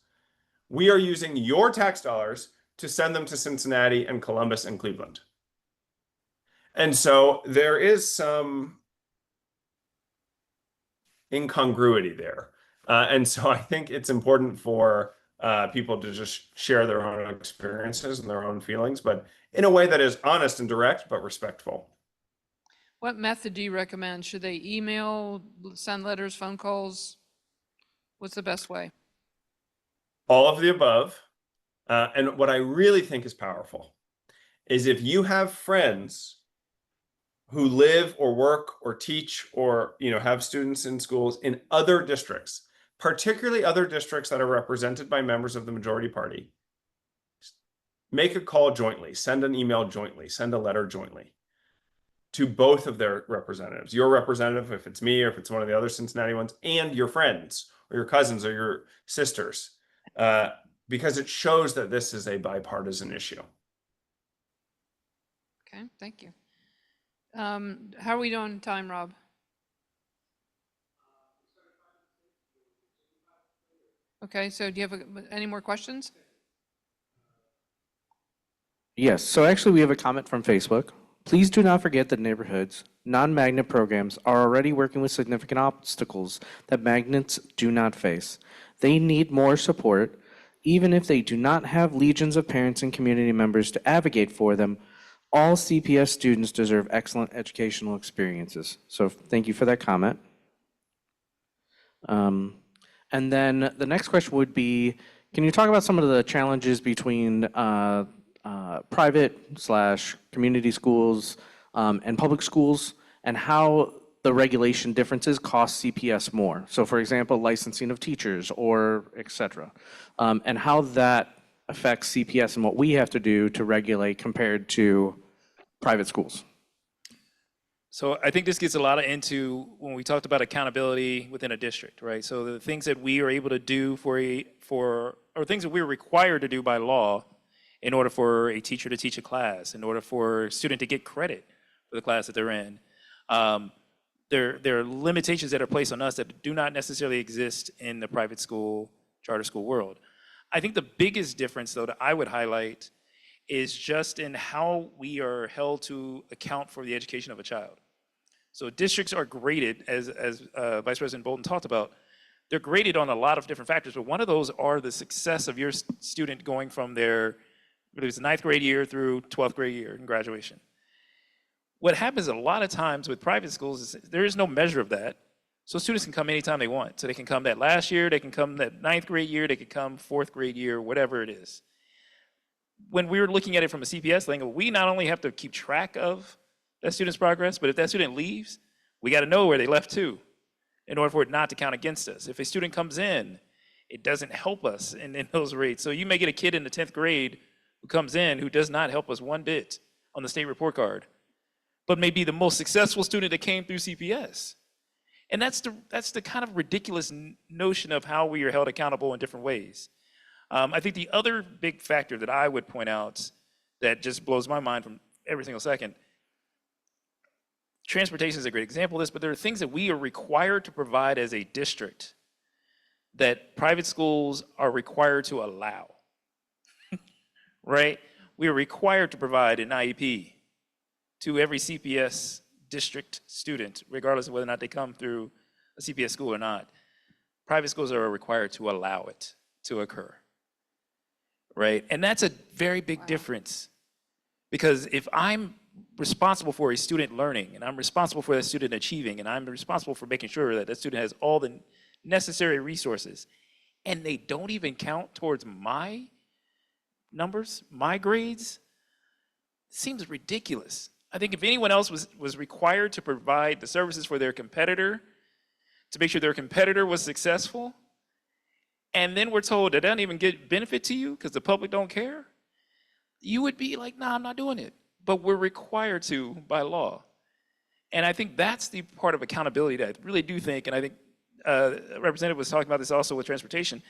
we are using your tax dollars to send them to Cincinnati and Columbus and Cleveland. And so there is some incongruity there. And so I think it's important for people to just share their own experiences and their own feelings, but in a way that is honest and direct, but respectful. What method do you recommend? Should they email, send letters, phone calls? What's the best way? All of the above. And what I really think is powerful is if you have friends who live or work or teach or have students in schools in other districts, particularly other districts that are represented by members of the majority party, make a call jointly, send an email jointly, send a letter jointly to both of their representatives. Your representative, if it's me or if it's one of the other Cincinnati ones, and your friends or your cousins or your sisters. Because it shows that this is a bipartisan issue. Okay, thank you. How are we doing time, Rob? Okay, so do you have any more questions? Yes, so actually we have a comment from Facebook. Please do not forget that neighborhoods, non-magnet programs are already working with significant obstacles that magnets do not face. They need more support. Even if they do not have legions of parents and community members to advocate for them, all CPS students deserve excellent educational experiences. So thank you for that comment. And then the next question would be, can you talk about some of the challenges between private/community schools and public schools, and how the regulation differences cost CPS more? So for example, licensing of teachers or et cetera, and how that affects CPS and what we have to do to regulate compared to private schools. So I think this gets a lot of into when we talked about accountability within a district, right? So the things that we are able to do or things that we're required to do by law in order for a teacher to teach a class, in order for a student to get credit for the class that they're in. There are limitations that are placed on us that do not necessarily exist in the private school, charter school world. I think the biggest difference, though, that I would highlight is just in how we are held to account for the education of a child. So districts are graded, as Vice President Bolton talked about, they're graded on a lot of different factors, but one of those are the success of your student going from their, whether it's the 9th grade year through 12th grade year in graduation. What happens a lot of times with private schools is there is no measure of that. So students can come anytime they want. So they can come that last year, they can come that 9th grade year, they can come 4th grade year, whatever it is. When we're looking at it from a CPS angle, we not only have to keep track of that student's progress, but if that student leaves, we got to know where they left to in order for it not to count against us. If a student comes in, it doesn't help us in those rates. So you may get a kid in the 10th grade who comes in who does not help us one bit on the state report card, but may be the most successful student that came through CPS. And that's the kind of ridiculous notion of how we are held accountable in different ways. I think the other big factor that I would point out that just blows my mind from every single second, transportation is a great example of this, but there are things that we are required to provide as a district that private schools are required to allow, right? We are required to provide an IEP to every CPS district student, regardless of whether or not they come through a CPS school or not. Private schools are required to allow it to occur, right? And that's a very big difference, because if I'm responsible for a student learning, and I'm responsible for that student achieving, and I'm responsible for making sure that that student has all the necessary resources, and they don't even count towards my numbers, my grades, it seems ridiculous. I think if anyone else was required to provide the services for their competitor, to make sure their competitor was successful, and then we're told that doesn't even get benefit to you because the public don't care, you would be like, nah, I'm not doing it. But we're required to by law. And I think that's the part of accountability that I really do think, and I think a representative was talking about this also with transportation.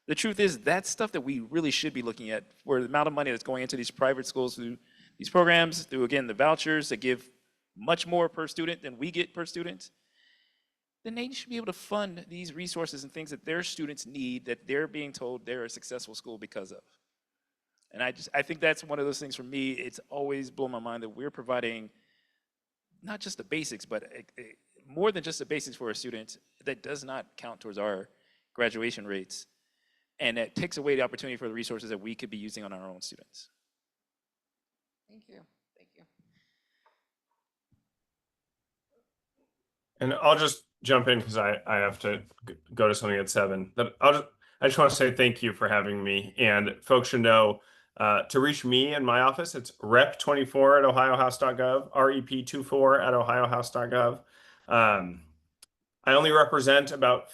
The truth is that's stuff that we really should be looking at, where the amount of money that's going into these private schools through these programs, through, again, the vouchers that give much more per student than we get per student, then they should be able to fund these resources and things that their students need that they're being told they're a successful school because of. And I think that's one of those things for me, it's always blown my mind that we're providing not just the basics, but more than just the basics for a student that does not count towards our graduation rates. And that takes away the opportunity for the resources that we could be using on our own students. Thank you. Thank you. And I'll just jump in because I have to go to something at 7. But I just want to say thank you for having me. And folks should know to reach me in my office, it's rep24 at ohiohouse.gov, rep24 at ohiohouse.gov. I only represent about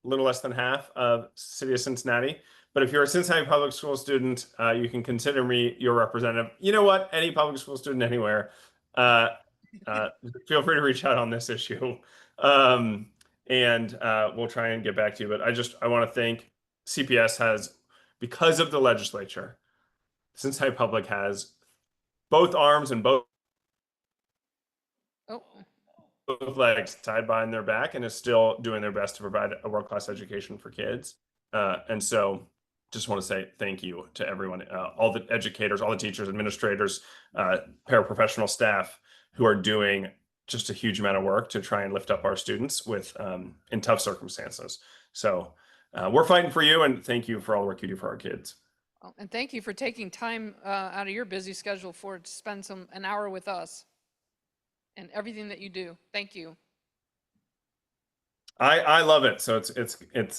a little less than half of City of Cincinnati. But if you're a Cincinnati public school student, you can consider me your representative. You know what? Any public school student anywhere, feel free to reach out on this issue. And we'll try and get back to you. But I want to thank CPS has, because of the legislature, Cincinnati Public has both arms and both Oh, legs tied behind their back and is still doing their best to provide a world-class education for kids. And so just want to say thank you to everyone, all the educators, all the teachers, administrators, paraprofessional staff who are doing just a huge amount of work to try and lift up our students with in tough circumstances. So we're fighting for you, and thank you for all the work you do for our kids. and thank you for taking time out of your busy schedule to spend an hour with us and everything that you do. Thank you. I love it. So it's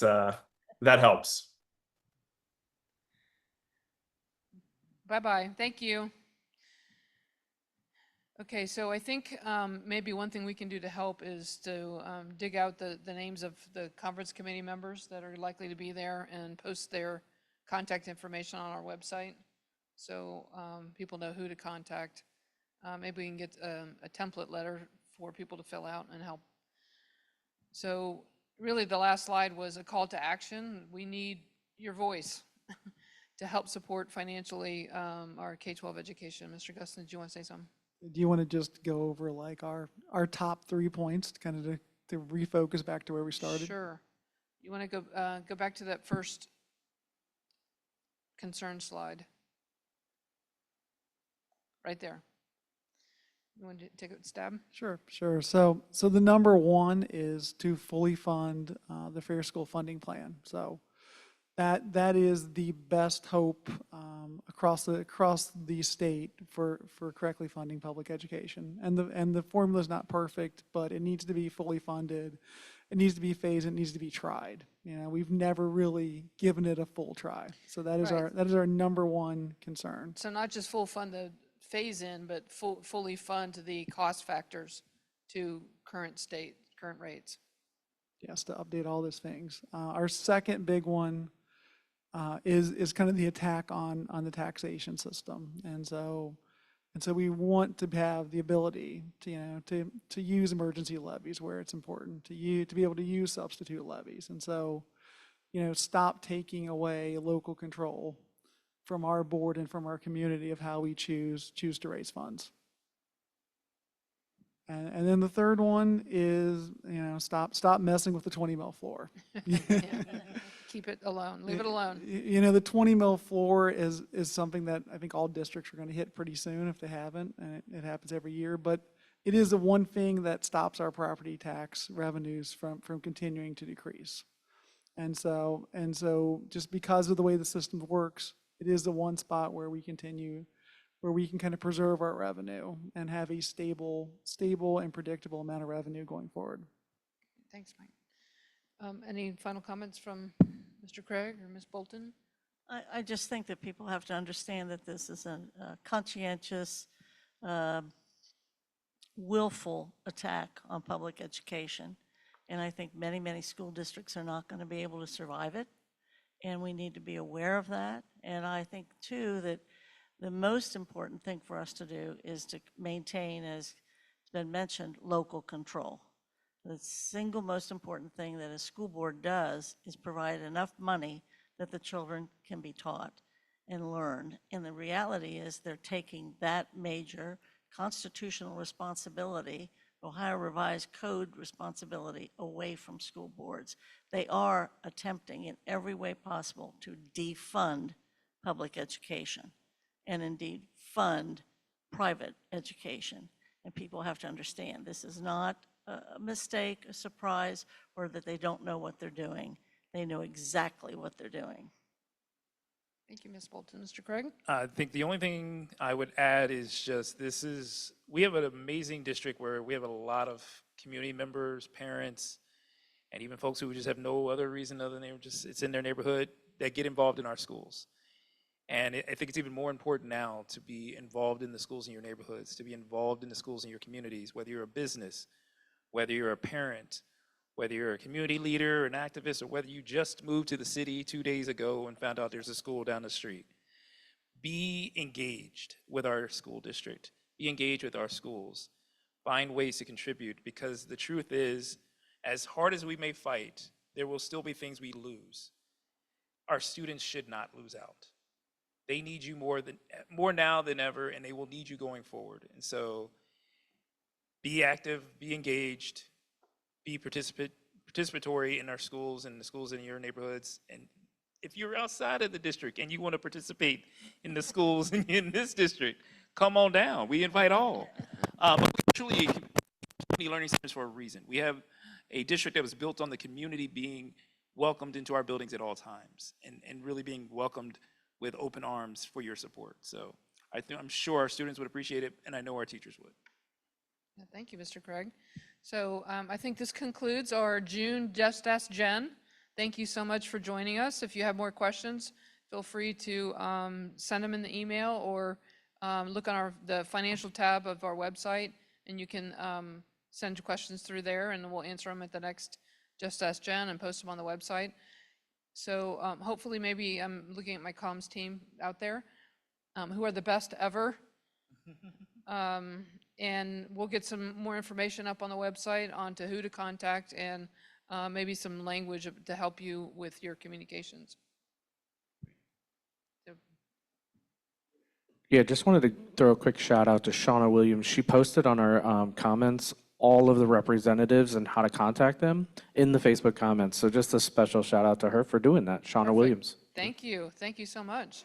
that helps. Bye-bye. Thank you. Okay, so I think maybe one thing we can do to help is to dig out the names of the conference committee members that are likely to be there and post their contact information on our website, so people know who to contact. Maybe we can get a template letter for people to fill out and help. So really, the last slide was a call to action. We need your voice to help support financially our K-12 education. Mr. Guston, do you want to say something? Do you want to just go over like our top 3 points, kind of to refocus back to where we started? Sure. You want to go back to that first concern slide? Right there. You want to take a stab? Sure, sure. So the number one is to fully fund the Fair School Funding Plan. So that is the best hope across the state for correctly funding public education. And the formula is not perfect, but it needs to be fully funded. It needs to be phased. It needs to be tried. You know, we've never really given it a full try. So that is Right. our number one concern. So not just full fund the phase in, but fully fund the cost factors to current rates. Yes, to update all those things. Our second big one is kind of the attack on the taxation system. And so we want to have the ability to, you know, to use emergency levies where it's important, to be able to use substitute levies. And so, you know, stop taking away local control from our board and from our community of how we choose to raise funds. And then the third one is, you know, stop messing with the 20 mil floor. Yeah. Keep it alone, leave it alone. You know, the 20 mil floor is something that I think all districts are going to hit pretty soon if they haven't, and it happens every year. But it is the one thing that stops our property tax revenues from continuing to decrease. And so just because of the way the system works, it is the one spot where we can kind of preserve our revenue and have a stable and predictable amount of revenue going forward. Thanks, Mike. Any final comments from Mr. Craig or Ms. Bolton? I just think that people have to understand that this is a conscientious, willful attack on public education. And I think many, many school districts are not going to be able to survive it. And we need to be aware of that. And I think, too, that the most important thing for us to do is to maintain, as has been mentioned, local control. The single most important thing that a school board does is provide enough money that the children can be taught and learn. And the reality is they're taking that major constitutional responsibility, Ohio Revised Code responsibility, away from school boards. They are attempting in every way possible to defund public education and indeed fund private education. And people have to understand this is not a mistake, a surprise, or that they don't know what they're doing. They know exactly what they're doing. Thank you, Ms. Bolton. Mr. Craig? I think the only thing I would add is just we have an amazing district where we have a lot of community members, parents, and even folks who just have no other reason other than it's in their neighborhood that get involved in our schools. And I think it's even more important now to be involved in the schools in your neighborhoods, to be involved in the schools in your communities, whether you're a business, whether you're a parent, whether you're a community leader, an activist, or whether you just moved to the city 2 days ago and found out there's a school down the street. Be engaged with our school district. Be engaged with our schools. Find ways to contribute, because the truth is, as hard as we may fight, there will still be things we lose. Our students should not lose out. They need you more now than ever, and they will need you going forward. And so be active, be engaged, be participatory in our schools and the schools in your neighborhoods. And if you're outside of the district and you want to participate in the schools in this district, come on down. We invite all. But we truly community learning centers for a reason. We have a district that was built on the community being welcomed into our buildings at all times and really being welcomed with open arms for your support. So I'm sure our students would appreciate it, and I know our teachers would. Yeah, thank you, Mr. Craig. So I think this concludes our June Just Ask Jen. Thank you so much for joining us. If you have more questions, feel free to send them in the email or look on the financial tab of our website, and you can send your questions through there, and we'll answer them at the next Just Ask Jen and post them on the website. So hopefully, maybe I'm looking at my comms team out there, who are the best ever. And we'll get some more information up on the website onto who to contact and maybe some language to help you with your communications. So, Yeah, just wanted to throw a quick shout out to Shauna Williams. She posted on our comments all of the representatives and how to contact them in the Facebook comments. So just a special shout out to her for doing that, Shauna Perfect. Williams. Thank you so much.